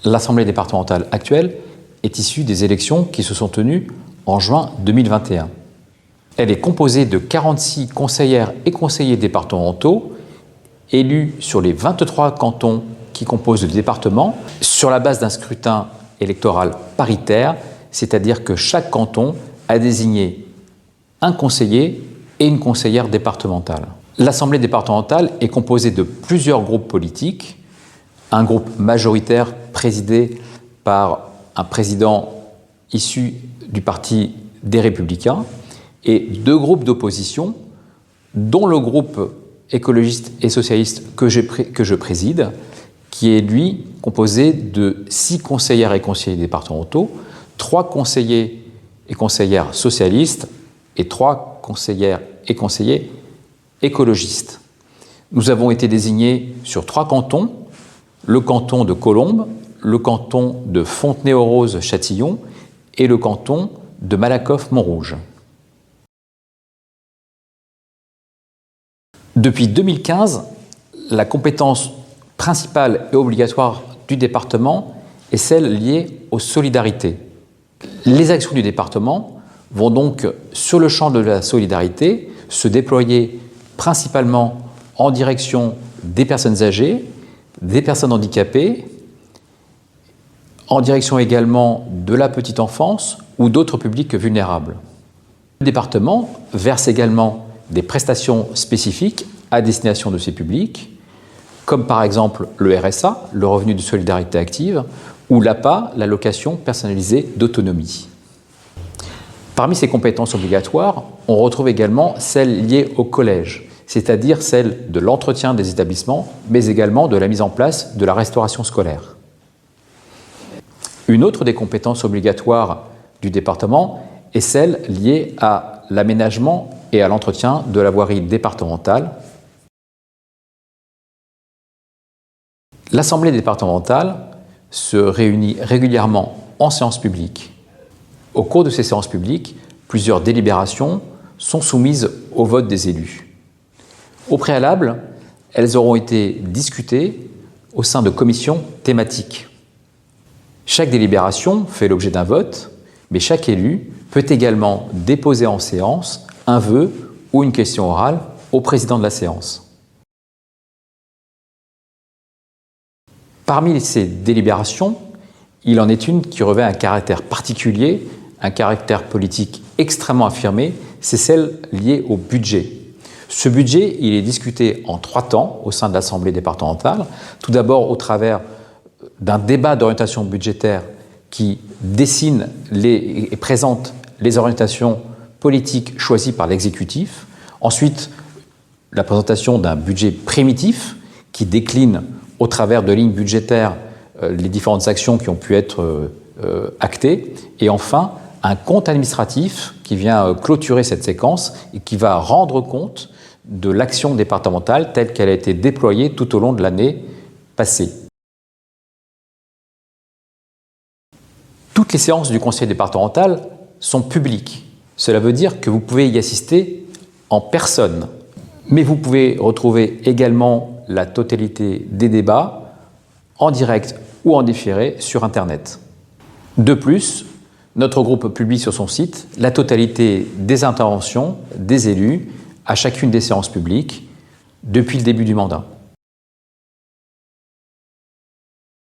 L'Assemblée départementale actuelle est issue des élections qui se sont tenues en juin 2021. Elle est composée de 46 conseillères et conseillers départementaux élus sur les 23 cantons qui composent le département sur la base d'un scrutin électoral paritaire, c'est-à-dire que chaque canton a désigné un conseiller et une conseillère départementale. L'Assemblée départementale est composée de plusieurs groupes politiques, un groupe majoritaire présidé par un président issu du Parti des Républicains et deux groupes d'opposition, dont le groupe écologiste et socialiste que je préside, qui est lui composé de 6 conseillères et conseillers départementaux, 3 conseillers et conseillères socialistes et 3 conseillères et conseillers écologistes. Nous avons été désignés sur 3 cantons, le canton de Colombes, le canton de Fontenay-aux-Roses-Châtillon et le canton de Malakoff-Montrouge. Depuis 2015, la compétence principale et obligatoire du département est celle liée aux solidarités. Les actions du département vont donc, sur le champ de la solidarité, se déployer principalement en direction des personnes âgées, des personnes handicapées, en direction également de la petite enfance ou d'autres publics vulnérables. Le département verse également des prestations spécifiques à destination de ces publics, comme par exemple le RSA, le revenu de solidarité active, ou l'APA, l'allocation personnalisée d'autonomie. Parmi ces compétences obligatoires, on retrouve également celles liées au collège, c'est-à-dire celles de l'entretien des établissements, mais également de la mise en place de la restauration scolaire. Une autre des compétences obligatoires du département est celle liée à l'aménagement et à l'entretien de la voirie départementale. L'Assemblée départementale se réunit régulièrement en séance publique. Au cours de ces séances publiques, plusieurs délibérations sont soumises au vote des élus. Au préalable, elles auront été discutées au sein de commissions thématiques. Chaque délibération fait l'objet d'un vote, mais chaque élu peut également déposer en séance un vœu ou une question orale au président de la séance. Parmi ces délibérations, il en est une qui revêt un caractère particulier, un caractère politique extrêmement affirmé, c'est celle liée au budget. Ce budget, il est discuté en 3 temps au sein de l'Assemblée départementale. Tout d'abord au travers d'un débat d'orientation budgétaire qui dessine et présente les orientations politiques choisies par l'exécutif. Ensuite, la présentation d'un budget primitif qui décline au travers de lignes budgétaires les différentes actions qui ont pu être actées. Et enfin, un compte administratif qui vient clôturer cette séquence et qui va rendre compte de l'action départementale telle qu'elle a été déployée tout au long de l'année passée. Toutes les séances du conseil départemental sont publiques. Cela veut dire que vous pouvez y assister en personne. Mais vous pouvez retrouver également la totalité des débats en direct ou en différé sur Internet. De plus, notre groupe publie sur son site la totalité des interventions des élus à chacune des séances publiques depuis le début du mandat.